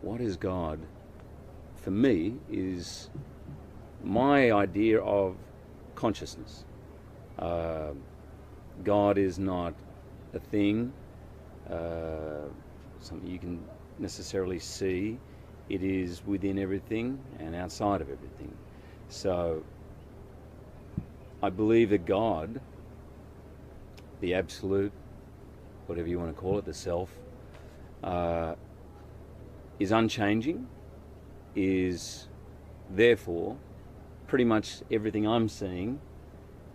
what is God, for me, is my idea of consciousness. God is not a thing, something you can necessarily see. It is within everything and outside of everything. So I believe that God, the absolute, whatever you want to call it, the self, is unchanging, is therefore pretty much everything I'm seeing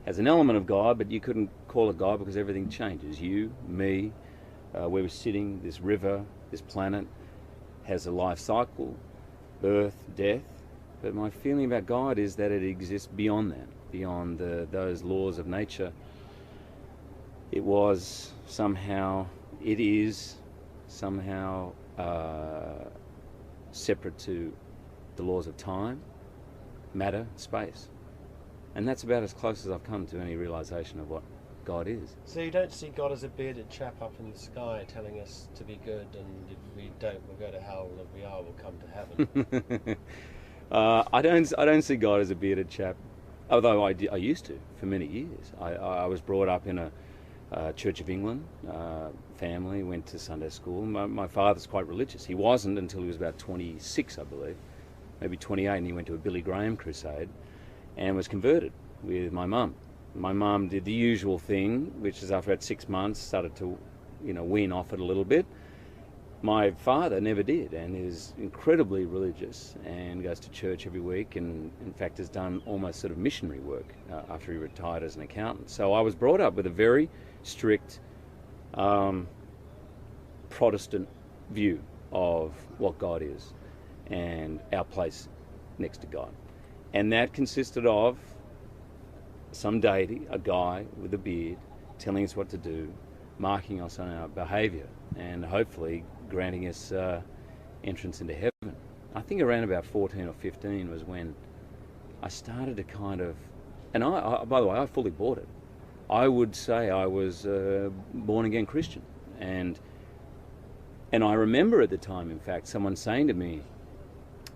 has an element of God, but you couldn't call it God because everything changes. You, me, where we're sitting, this river, this planet has a life cycle, birth, death. But my feeling about God is that it exists beyond that, beyond those laws of nature. It was somehow, it is somehow separate to the laws of time, matter, space. And that's about as close as I've come to any realisation of what God is. So you don't see God as a bearded chap up in the sky telling us to be good, and if we don't, we'll go to hell, and if we are, we'll come to heaven? I don't see God as a bearded chap, although I used to for many years. I was brought up in a Church of England family, went to Sunday school. My father's quite religious. He wasn't until he was about 26, I believe, maybe 28, and he went to a Billy Graham crusade and was converted with my mum. My mum did the usual thing, which is after about 6 months started to, wean off it a little bit. My father never did, and is incredibly religious and goes to church every week, and in fact has done almost sort of missionary work after he retired as an accountant. So I was brought up with a very strict Protestant view of what God is and our place next to God. And that consisted of some deity, a guy with a beard, telling us what to do, marking us on our behaviour, and hopefully granting us entrance into heaven. I think around about 14 or 15 was when I started to kind of, and I by the way, I fully bought it. I would say I was a born-again Christian. And I remember at the time, in fact, someone saying to me,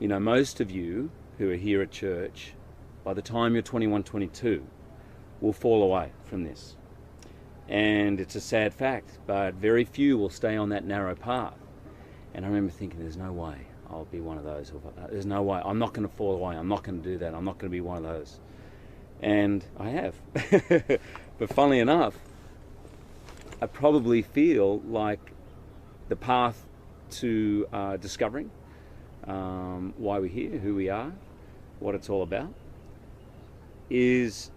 most of you who are here at church, by the time you're 21, 22, will fall away from this. And it's a sad fact, but very few will stay on that narrow path. And I remember thinking, there's no way I'll be one of those. There's no way. I'm not going to fall away. I'm not going to do that. I'm not going to be one of those. And I have. But funnily enough, I probably feel like the path to discovering why we're here, who we are, what it's all about, is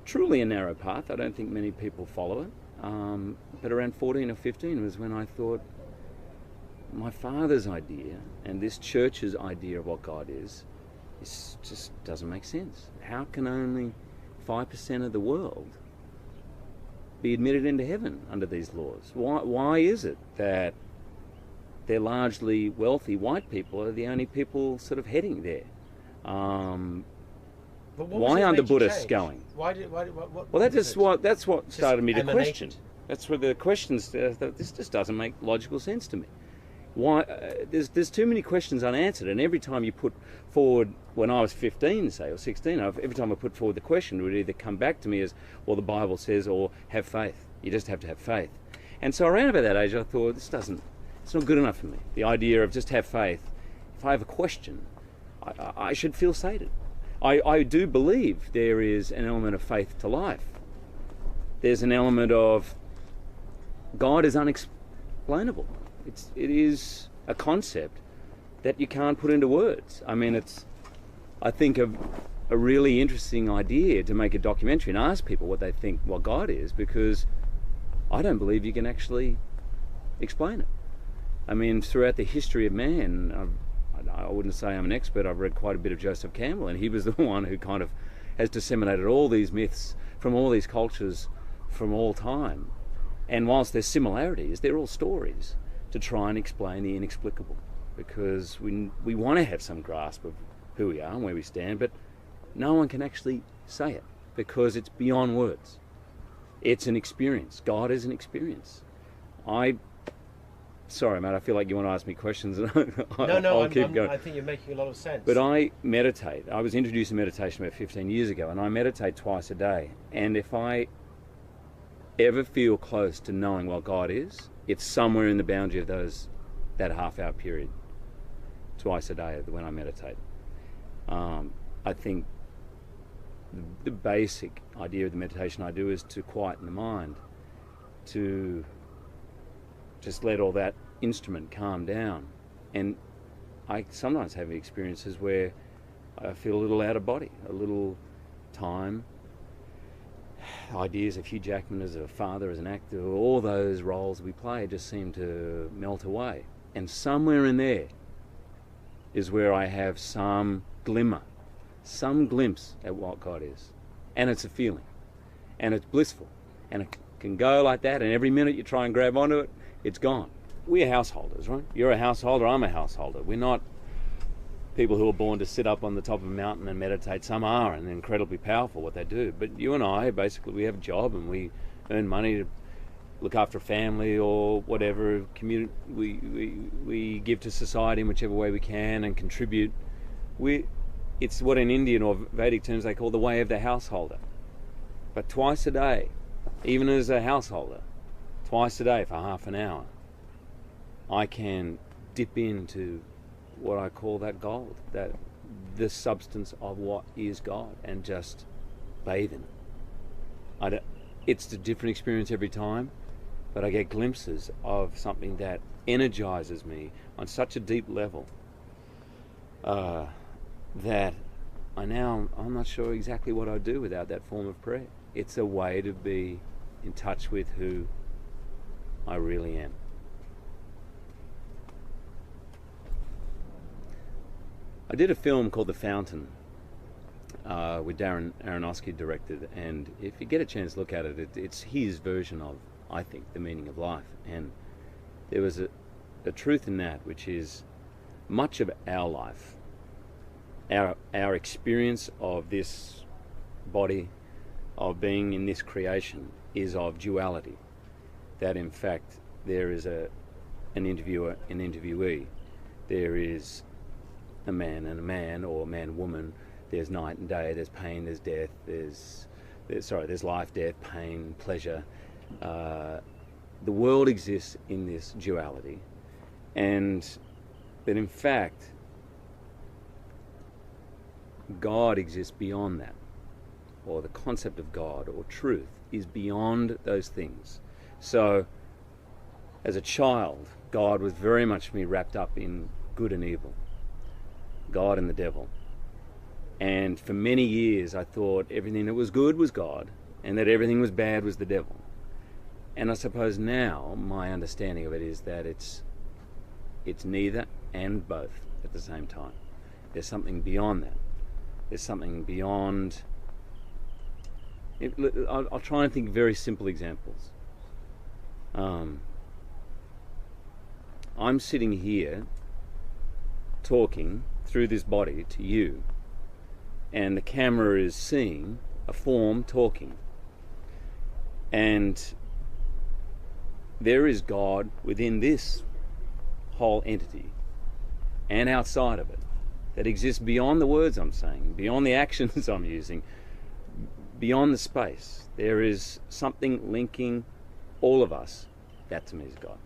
truly a narrow path. I don't think many people follow it. But around 14 or 15 was when I thought my father's idea and this church's idea of what God is just doesn't make sense. How can only 5% of the world be admitted into heaven under these laws? Why is it that they're largely wealthy white people are the only people sort of heading there? Why aren't the Buddhists going? Well, that's what started me to question. That's where the questions. This just doesn't make logical sense to me. Why? There's too many questions unanswered, and every time you put forward, when I was 15, say, or 16, every time I put forward the question, it would either come back to me as, well, the Bible says, or have faith. You just have to have faith. And so around about that age, I thought, it's not good enough for me. The idea of just have faith. If I have a question, I should feel sated. I do believe there is an element of faith to life. There's an element of God is unexplainable. It is a concept that you can't put into words. I mean, I think a really interesting idea to make a documentary and ask people what they think what God is, because I don't believe you can actually explain it. I mean, throughout the history of man, I wouldn't say I'm an expert. I've read quite a bit of Joseph Campbell, and he was the one who kind of has disseminated all these myths from all these cultures from all time. And whilst there's similarities, they're all stories to try and explain the inexplicable, because we want to have some grasp of who we are and where we stand, but no one can actually say it because it's beyond words. It's an experience. God is an experience. I Sorry, mate, I feel like you want to ask me questions, and No, I'll keep going. I think you're making a lot of sense. But I meditate. I was introduced to meditation about 15 years ago, and I meditate twice a day. And if I ever feel close to knowing what God is, it's somewhere in the boundary of that half-hour period, twice a day when I meditate. I think the basic idea of the meditation I do is to quieten the mind, to just let all that instrument calm down. And I sometimes have experiences where I feel a little out of body, a little time. Ideas of Hugh Jackman as a father, as an actor, all those roles we play just seem to melt away. And somewhere in there is where I have some glimmer, some glimpse at what God is. And it's a feeling. And it's blissful. And it can go like that, and every minute you try and grab onto it, it's gone. We're householders, right? You're a householder, I'm a householder. We're not people who are born to sit up on the top of a mountain and meditate. Some are, and they're incredibly powerful what they do. But you and I, basically, we have a job and we earn money to look after a family or whatever. We give to society in whichever way we can and contribute. It's what in Indian or Vedic terms they call the way of the householder. But twice a day, even as a householder, twice a day for half an hour, I can dip into what I call that gold, that the substance of what is God, and just bathe in it. It's a different experience every time, but I get glimpses of something that energizes me on such a deep level that I'm not sure exactly what I'd do without that form of prayer. It's a way to be in touch with who I really am. I did a film called The Fountain with Darren Aronofsky directed, and if you get a chance to look at it, it's his version of, I think, the meaning of life. And there was a truth in that, which is much of our life, our experience of this body, of being in this creation, is of duality. That in fact there is an interviewer, an interviewee. There is a man and a man, or a man-woman. There's night and day. There's pain. There's death. There's life, death, pain, pleasure. The world exists in this duality, and that in fact God exists beyond that, or the concept of God or truth is beyond those things. So as a child, God was very much for me wrapped up in good and evil, God and the devil. And for many years I thought everything that was good was God and that everything was bad was the devil. And I suppose now my understanding of it is that it's neither and both at the same time. There's something beyond that. There's something beyond. I'll try and think of very simple examples. I'm sitting here talking through this body to you, and the camera is seeing a form talking, and there is God within this whole entity and outside of it that exists beyond the words I'm saying, beyond the actions I'm using, beyond the space. There is something linking all of us. That to me is God.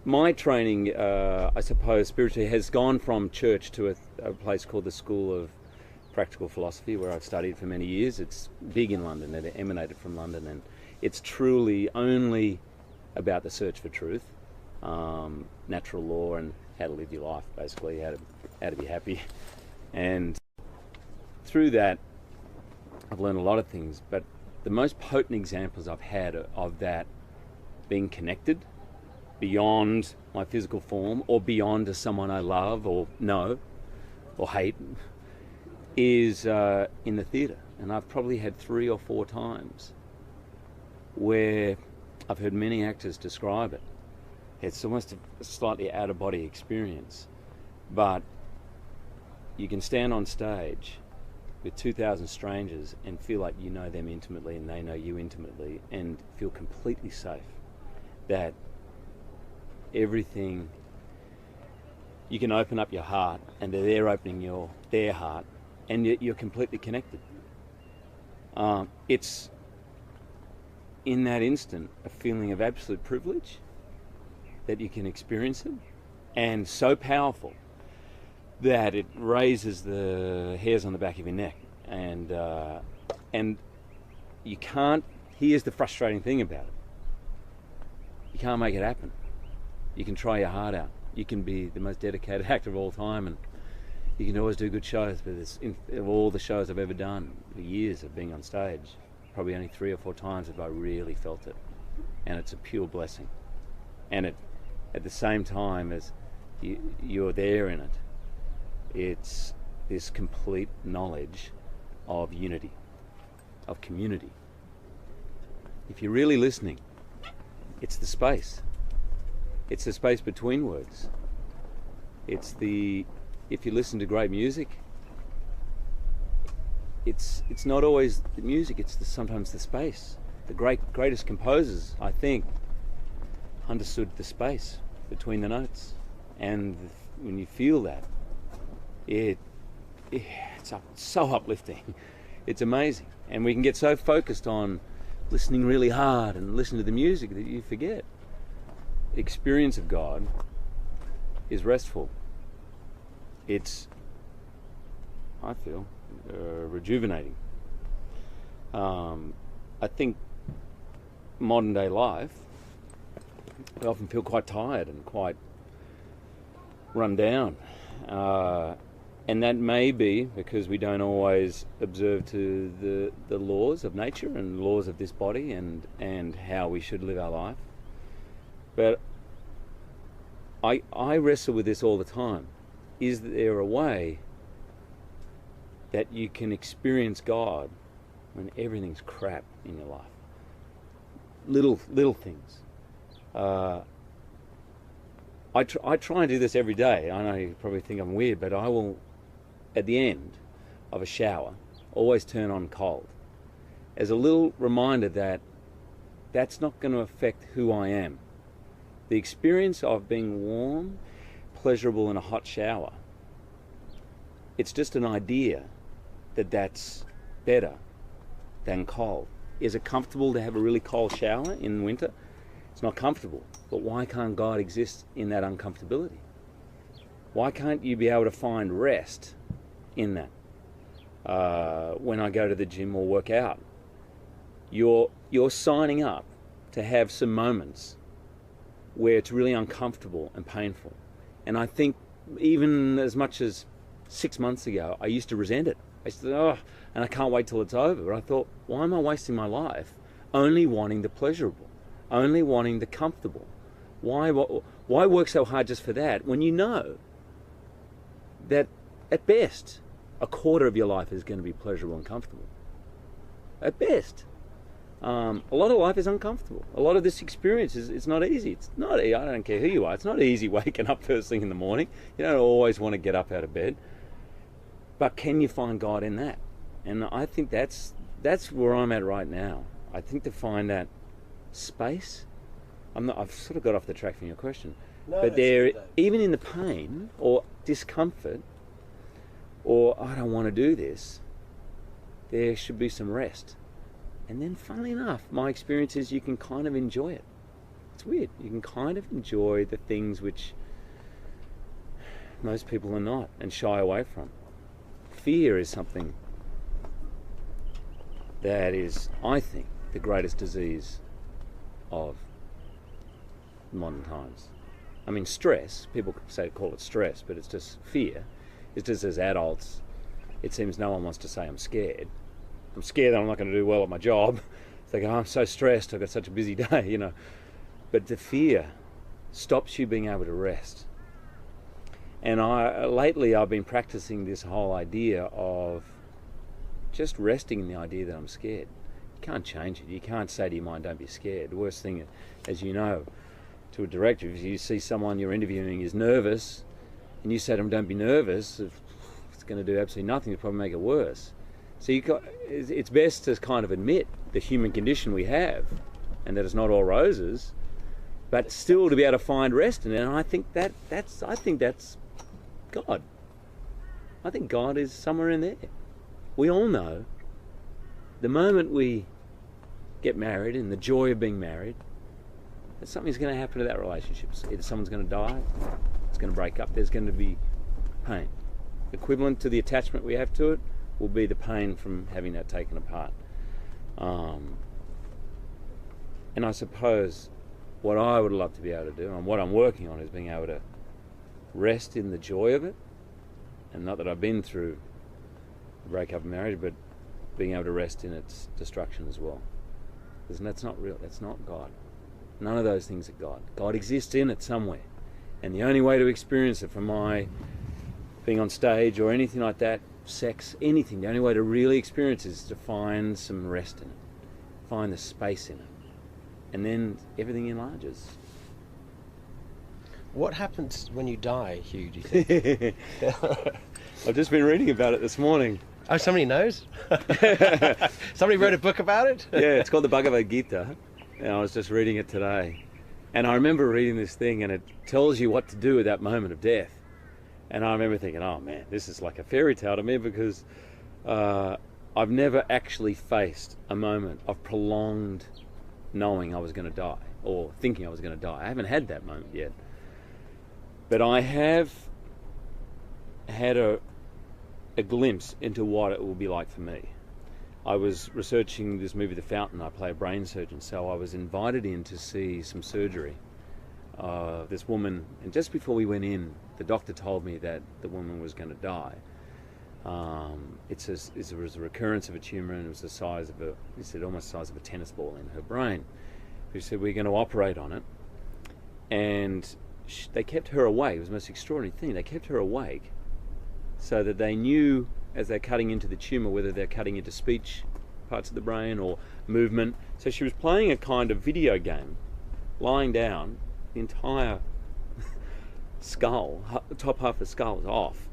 My training, I suppose, spiritually has gone from church to a place called the School of Practical Philosophy, where I've studied for many years. It's big in London. It emanated from London, and it's truly only about the search for truth, natural law, and how to live your life, basically, how to be happy. And through that, I've learned a lot of things, but the most potent examples I've had of that being connected beyond my physical form, or beyond to someone I love or know or hate, is in the theatre. And I've probably had 3 or 4 times where I've heard many actors describe it. It's almost a slightly out-of-body experience, but you can stand on stage with 2,000 strangers and feel like you know them intimately and they know you intimately, and feel completely safe that everything, you can open up your heart and they're opening their heart, and you're completely connected. It's in that instant a feeling of absolute privilege that you can experience it, and so powerful that it raises the hairs on the back of your neck, and you can't. Here's the frustrating thing about it: you can't make it happen. You can try your heart out. You can be the most dedicated actor of all time, and you can always do good shows. But of all the shows I've ever done, the years of being on stage, probably only 3 or 4 times have I really felt it, and it's a pure blessing. And at the same time as you're there in it, it's this complete knowledge of unity, of community. If you're really listening, it's the space. It's the space between words. If you listen to great music, it's not always the music, it's sometimes the space. The greatest composers, I think, understood the space between the notes. And when you feel that, it's so uplifting. It's amazing. And we can get so focused on listening really hard and listening to the music that you forget. The experience of God is restful. It's, I feel, rejuvenating. I think modern day life, we often feel quite tired and quite run down. And that may be because we don't always observe to the laws of nature and laws of this body and how we should live our life. But I wrestle with this all the time. Is there a way that you can experience God when everything's crap in your life? Little things. I try and do this every day. I know you probably think I'm weird, but I will, at the end of a shower, always turn on cold as a little reminder that that's not going to affect who I am. The experience of being warm, pleasurable in a hot shower, it's just an idea that that's better than cold. Is it comfortable to have a really cold shower in winter? It's not comfortable. But why can't God exist in that uncomfortability? Why can't you be able to find rest in that? When I go to the gym or work out, you're signing up to have some moments where it's really uncomfortable and painful. And I think even as much as 6 months ago, I used to resent it. I used to, and I can't wait till it's over. But I thought, why am I wasting my life only wanting the pleasurable, only wanting the comfortable? Why work so hard just for that when you know that at best a quarter of your life is going to be pleasurable and comfortable? At best. A lot of life is uncomfortable. A lot of this experience it's not easy. It's not. I don't care who you are. It's not easy waking up first thing in the morning. You don't always want to get up out of bed. But can you find God in that? And I think that's where I'm at right now. I think to find that space. I've sort of got off the track from your question. No, but even in the pain or discomfort, or I don't want to do this, there should be some rest. And then, funnily enough, my experience is you can kind of enjoy it. It's weird. You can kind of enjoy the things which most people are not and shy away from. Fear is something that is, I think, the greatest disease of modern times. I mean, stress, people call it stress, but it's just fear. It's just as adults, it seems no one wants to say I'm scared. I'm scared that I'm not going to do well at my job. They go, I'm so stressed, I've got such a busy day, you know. But the fear stops you being able to rest. And lately I've been practicing this whole idea of just resting in the idea that I'm scared. You can't change it. You can't say to your mind, don't be scared. The worst thing, as you know, to a director, if you see someone you're interviewing is nervous, and you say to them, don't be nervous, it's going to do absolutely nothing. It'll probably make it worse. So it's best to kind of admit the human condition we have, and that it's not all roses, but still to be able to find rest in it. And I think that's God. I think God is somewhere in there. We all know the moment we get married and the joy of being married, that something's going to happen to that relationship. Either someone's going to die, it's going to break up, there's going to be pain. Equivalent to the attachment we have to it will be the pain from having that taken apart. And I suppose what I would love to be able to do, and what I'm working on, is being able to rest in the joy of it. And not that I've been through a breakup of marriage, but being able to rest in its destruction as well. Because that's not real, that's not God. None of those things are God. God exists in it somewhere. And the only way to experience it, from my being on stage or anything like that, sex, anything, the only way to really experience it is to find some rest in it. Find the space in it. And then everything enlarges. What happens when you die, Hugh, do you think? I've just been reading about it this morning. Oh, somebody knows? Somebody wrote a book about it? Yeah, it's called the Bagavad Gita. And I was just reading it today. And I remember reading this thing, and it tells you what to do at that moment of death. And I remember thinking, oh man, this is like a fairy tale to me, because I've never actually faced a moment of prolonged knowing I was going to die, or thinking I was going to die. I haven't had that moment yet. But I have had a glimpse into what it will be like for me. I was researching this movie, The Fountain. I play a brain surgeon, so I was invited in to see some surgery. This woman, and just before we went in, the doctor told me that the woman was going to die. It was a recurrence of a tumour, and it was the size of he said almost the size of a tennis ball in her brain. He said, we're going to operate on it. And they kept her awake. It was the most extraordinary thing. They kept her awake so that they knew, as they're cutting into the tumour, whether they're cutting into speech parts of the brain or movement. So she was playing a kind of video game, lying down, the entire skull, the top half of the skull is off.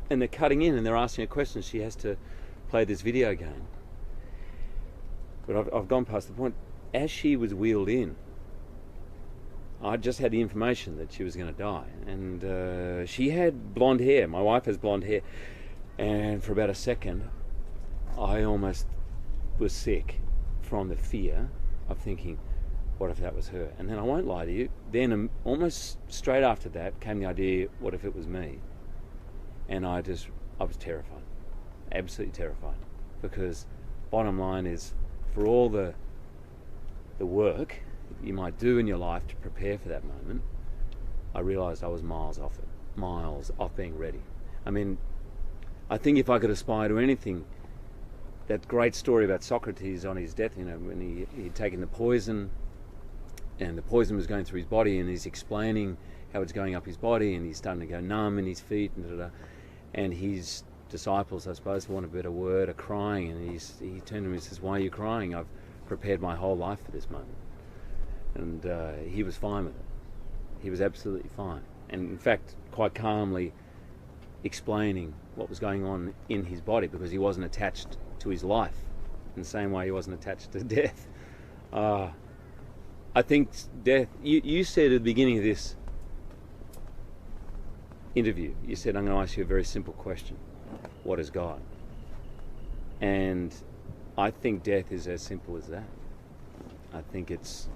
And they're cutting in and they're asking her questions. She has to play this video game. But I've gone past the point. As she was wheeled in, I just had the information that she was going to die. And she had blonde hair. My wife has blonde hair. And for about a second, I almost was sick from the fear of thinking, what if that was her? And then I won't lie to you, then almost straight after that came the idea, what if it was me? And I was terrified, absolutely terrified. Because bottom line is, for all the work you might do in your life to prepare for that moment, I realised I was miles off it, miles off being ready. I mean, I think if I could aspire to anything, that great story about Socrates on his death, when he'd taken the poison, and the poison was going through his body, and he's explaining how it's going up his body, and he's starting to go numb in his feet, and his disciples, I suppose, for want of a better word, are crying, and he turned to him and says, why are you crying? I've prepared my whole life for this moment. And he was fine with it. He was absolutely fine. And in fact, quite calmly explaining what was going on in his body, because he wasn't attached to his life in the same way he wasn't attached to death. I think death, you said at the beginning of this interview, you said, I'm going to ask you a very simple question. What is God? And I think death is as simple as that. I think it's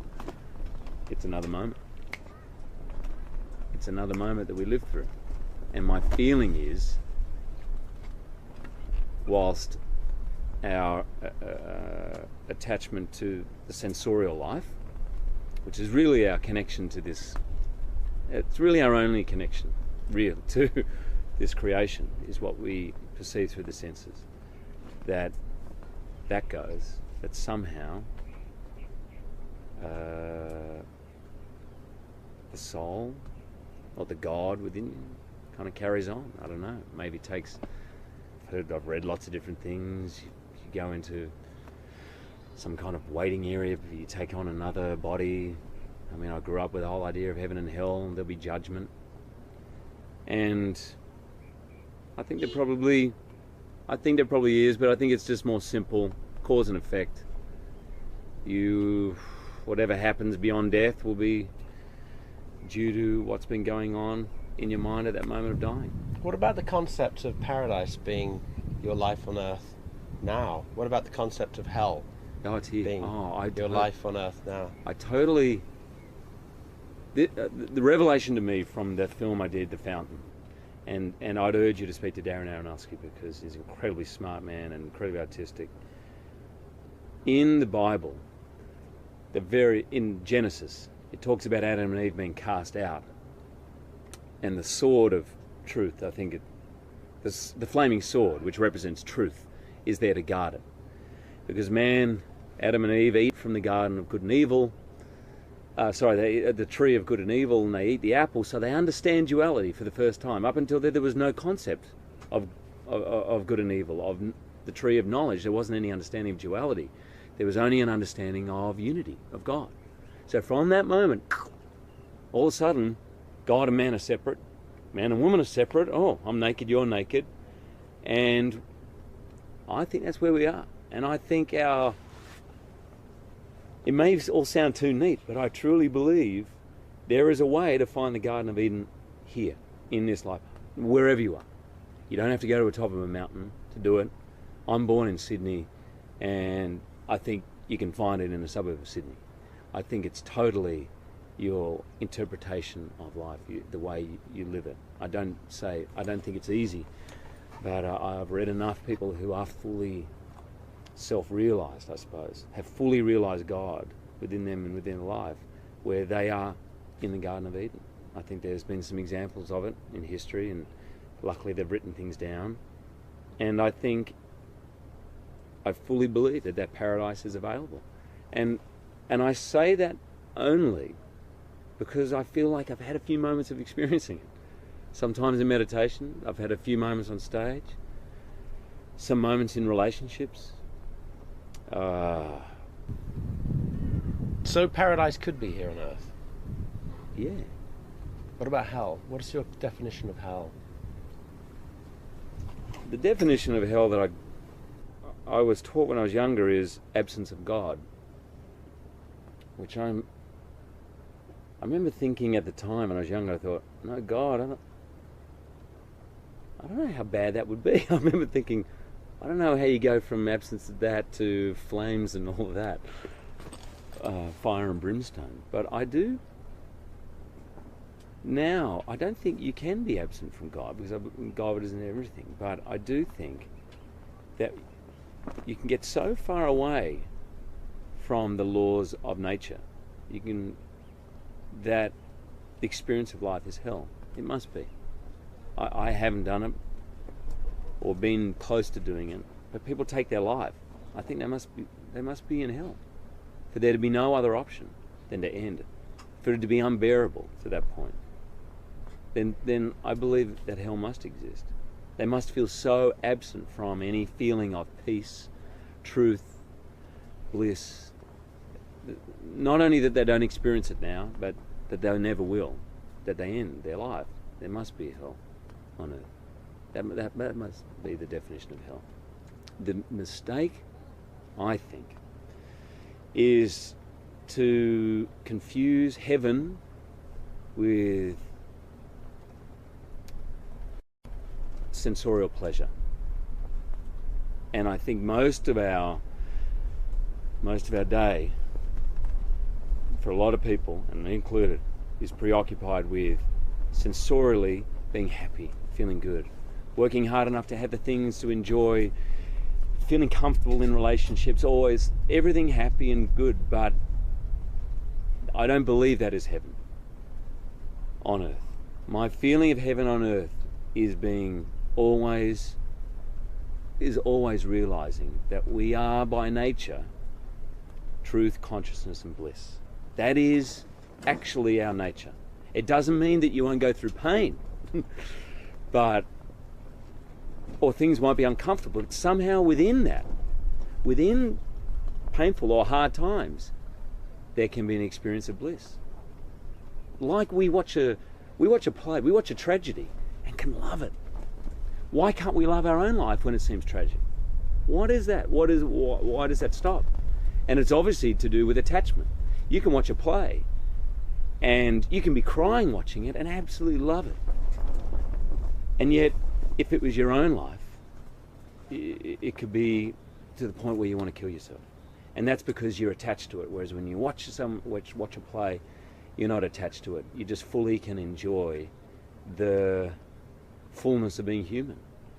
another moment. It's another moment that we live through. And my feeling is, whilst our attachment to the sensorial life, which is really our connection to this, it's really our only connection, real, to this creation, is what we perceive through the senses. That goes, that somehow the soul, or the God within you, kind of carries on. I don't know. Maybe it takes. I've read lots of different things. You go into some kind of waiting area. You take on another body. I mean, I grew up with the whole idea of heaven and hell, and there'll be judgment. And I think there probably I think there probably is, but I think it's just more simple, cause and effect. Whatever happens beyond death will be due to what's been going on in your mind at that moment of dying. What about the concept of paradise being your life on earth now? What about the concept of hell It's here. being your life on earth now? I totally... The revelation to me from the film I did, The Fountain, and I'd urge you to speak to Darren Aronofsky because he's an incredibly smart man and incredibly artistic. In the Bible, in Genesis, it talks about Adam and Eve being cast out, and the sword of truth, I think the flaming sword, which represents truth, is there to guard it. Because Adam and Eve eat from the garden of good and evil, they eat the tree of good and evil, and they eat the apple, so they understand duality for the first time. Up until then, there was no concept of good and evil, of the tree of knowledge. There wasn't any understanding of duality. There was only an understanding of unity, of God. So from that moment, all of a sudden, God and man are separate, man and woman are separate. Oh, I'm naked, you're naked. And I think that's where we are. And I think it may all sound too neat, but I truly believe there is a way to find the Garden of Eden here, in this life, wherever you are. You don't have to go to the top of a mountain to do it. I'm born in Sydney, and I think you can find it in a suburb of Sydney. I think it's totally your interpretation of life, the way you live it. I don't think it's easy, but I've read enough people who are fully self-realized, I suppose, have fully realized God within them and within life, where they are in the Garden of Eden. I think there's been some examples of it in history, and luckily they've written things down. And I fully believe that paradise is available. And I say that only because I feel like I've had a few moments of experiencing it. Sometimes in meditation, I've had a few moments on stage, some moments in relationships. So paradise could be here on earth? Yeah. What about hell? What is your definition of hell? The definition of hell that I was taught when I was younger is absence of God, which I remember thinking at the time when I was younger, I thought, no God, I don't know how bad that would be. I remember thinking, I don't know how you go from absence of that to flames and all of that, fire and brimstone. But I do now. I don't think you can be absent from God, because God is in everything. But I do think that you can get so far away from the laws of nature, that the experience of life is hell. It must be. I haven't done it or been close to doing it, but people take their life. I think they must be in hell, for there to be no other option than to end it, for it to be unbearable to that point. Then I believe that hell must exist. They must feel so absent from any feeling of peace, truth, bliss. Not only that they don't experience it now, but that they never will, that they end their life. There must be hell on earth. That must be the definition of hell. The mistake, I think, is to confuse heaven with sensorial pleasure. And I think most of our day, for a lot of people, and me included, is preoccupied with sensorially being happy, feeling good, working hard enough to have the things to enjoy, feeling comfortable in relationships, always everything happy and good. But I don't believe that is heaven on earth. My feeling of heaven on earth is always realizing that we are by nature truth, consciousness and bliss. That is actually our nature. It doesn't mean that you won't go through pain, or things might be uncomfortable, but somehow within painful or hard times, there can be an experience of bliss. Like we watch a play, we watch a tragedy and can love it. Why can't we love our own life when it seems tragic? What is that? Why does that stop? And it's obviously to do with attachment. You can watch a play and you can be crying watching it and absolutely love it. And yet, if it was your own life, it could be to the point where you want to kill yourself. And that's because you're attached to it. Whereas when you watch a play, you're not attached to it. You just fully can enjoy the fullness of being human,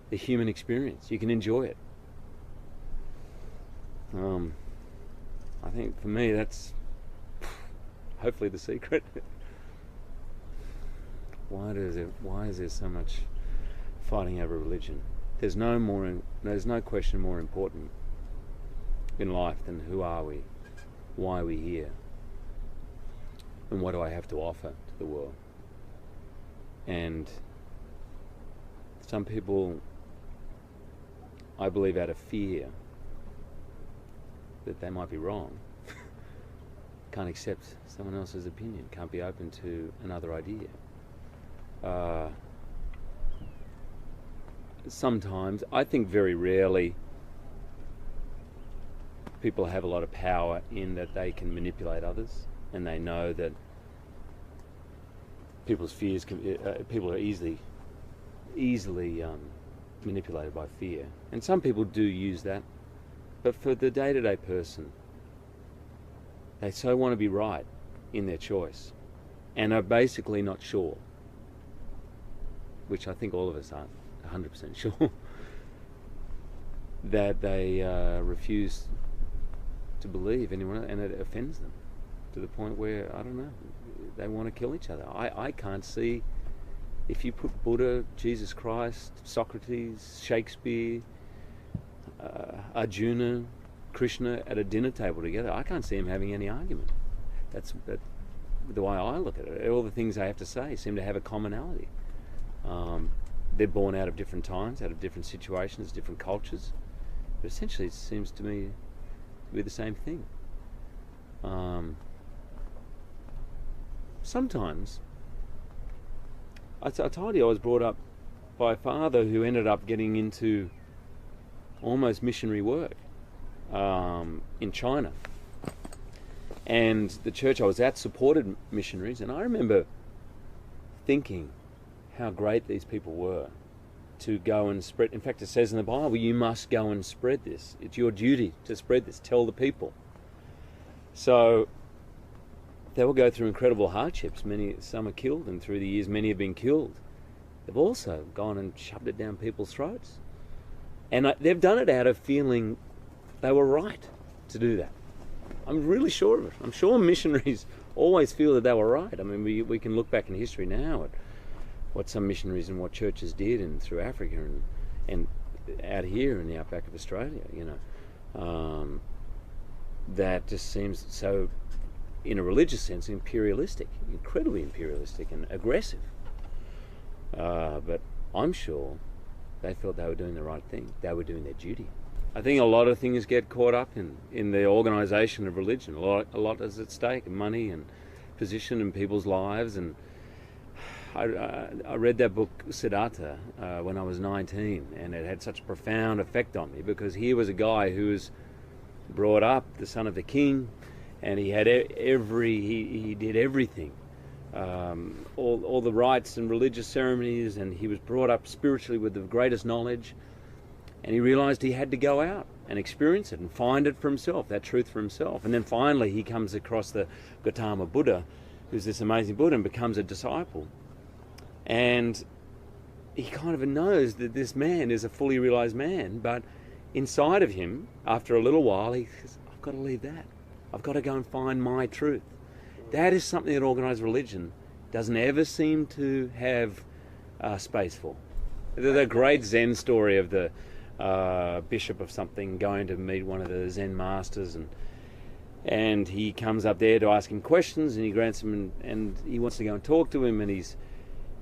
the human experience. You can enjoy it. I think for me that's hopefully the secret. Why is there so much fighting over religion? There's no question more important in life than who are we, why are we here, and what do I have to offer to the world. And some people, I believe out of fear that they might be wrong, can't accept someone else's opinion, can't be open to another idea. Sometimes, I think very rarely, people have a lot of power in that they can manipulate others, and they know that people's fears people are easily manipulated by fear, and some people do use that. But for the day-to-day person, they so want to be right in their choice and are basically not sure, which I think all of us aren't 100% sure, that they refuse to believe anyone, and it offends them to the point where, I don't know, they want to kill each other. I can't see, if you put Buddha, Jesus Christ, Socrates, Shakespeare, Arjuna, Krishna at a dinner table together, I can't see them having any argument. That's the way I look at it. All the things they have to say seem to have a commonality. They're born out of different times, out of different situations, different cultures, but essentially it seems to me to be the same thing. Sometimes, I told you I was brought up by a father who ended up getting into almost missionary work in China. And the church I was at supported missionaries, and I remember thinking how great these people were to go and spread. In fact, it says in the Bible, you must go and spread this. It's your duty to spread this, tell the people. So they will go through incredible hardships. Some are killed, and through the years many have been killed. They've also gone and shoved it down people's throats. And they've done it out of feeling they were right to do that. I'm really sure of it. I'm sure missionaries always feel that they were right. I mean, we can look back in history now at what some missionaries and what churches did and through Africa and out here in the outback of Australia, you know. That just seems so, in a religious sense, imperialistic, incredibly imperialistic and aggressive. But I'm sure they felt they were doing the right thing. They were doing their duty. I think a lot of things get caught up in the organisation of religion. A lot is at stake, money and position in people's lives. And I read that book, Siddhartha, when I was 19, and it had such a profound effect on me, because here was a guy who was brought up the son of the king, and he had he did everything, all the rites and religious ceremonies, and he was brought up spiritually with the greatest knowledge. And he realised he had to go out and experience it and find it for himself, that truth for himself. And then finally he comes across the Gautama Buddha, who's this amazing Buddha, and becomes a disciple. And he kind of knows that this man is a fully realised man, but inside of him, after a little while, he says, I've got to leave that. I've got to go and find my truth. That is something that organised religion doesn't ever seem to have space for. The great Zen story of the bishop of something going to meet one of the Zen masters, and he comes up there to ask him questions, and he grants him, and he wants to go and talk to him, and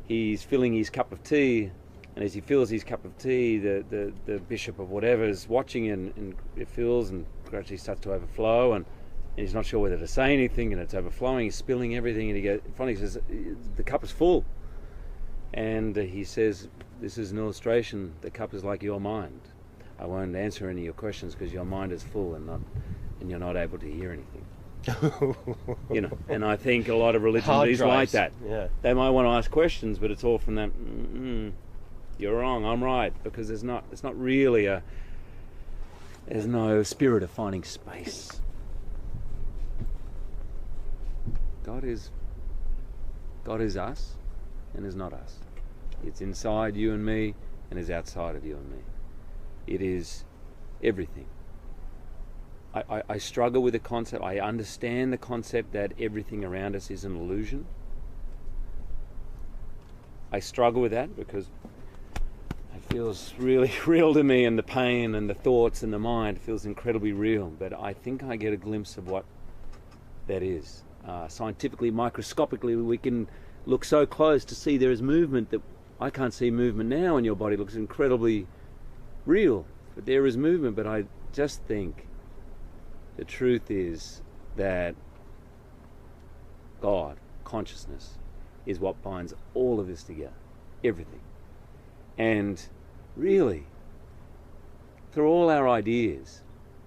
he's filling his cup of tea, and as he fills his cup of tea, the bishop of whatever is watching, and it fills and gradually starts to overflow, and he's not sure whether to say anything, and it's overflowing, he's spilling everything, and he goes, finally he says, the cup is full. And he says, this is an illustration, the cup is like your mind. I won't answer any of your questions because your mind is full and you're not able to hear anything. You know, and I think a lot of religion is like that. Yeah. They might want to ask questions, but it's all from that, you're wrong, I'm right, because it's not really there's no spirit of finding space. God is us and is not us. It's inside you and me and is outside of you and me. It is everything. I struggle with the concept. I understand the concept that everything around us is an illusion. I struggle with that because it feels really real to me, and the pain and the thoughts and the mind feels incredibly real. But I think I get a glimpse of what that is. Scientifically, microscopically, we can look so close to see there is movement that I can't see movement now, and your body looks incredibly real. But there is movement, but I just think the truth is that God, consciousness, is what binds all of this together, everything. And really, through all our ideas,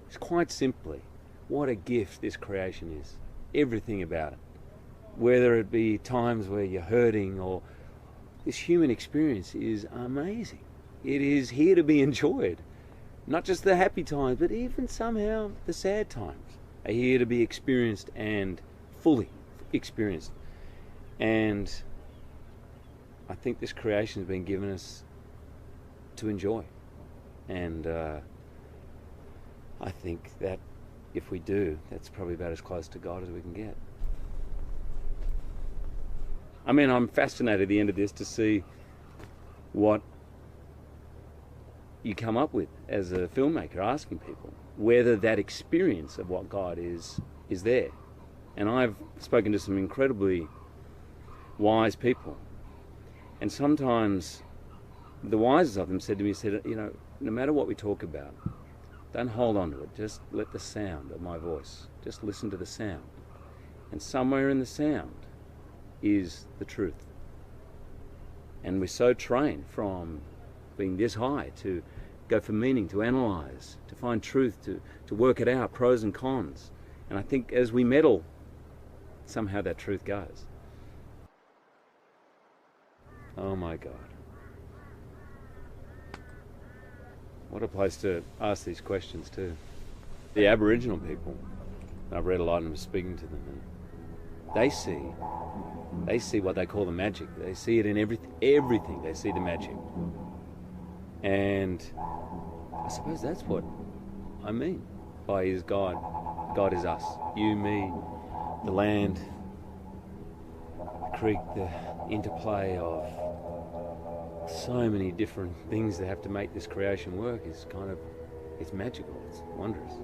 it's quite simply, what a gift this creation is. Everything about it. Whether it be times where you're hurting, or this human experience is amazing. It is here to be enjoyed. Not just the happy times, but even somehow the sad times are here to be experienced and fully experienced. And I think this creation has been given us to enjoy. And I think that if we do, that's probably about as close to God as we can get. I mean, I'm fascinated at the end of this to see what you come up with as a filmmaker, asking people whether that experience of what God is there. And I've spoken to some incredibly wise people, and sometimes the wisest of them said to me, you know, no matter what we talk about, don't hold on to it, just let the sound of my voice, just listen to the sound. And somewhere in the sound is the truth. And we're so trained from being this high to go for meaning, to analyze, to find truth, to work it out, pros and cons. And I think as we meddle, somehow that truth goes. Oh my God. What a place to ask these questions too. The Aboriginal people, I've read a lot and was speaking to them, and they see what they call the magic. They see it in everything. They see the magic. And I suppose that's what I mean by is God. God is us. You, me, the land, the creek, the interplay of so many different things that have to make this creation work is it's magical, it's wondrous.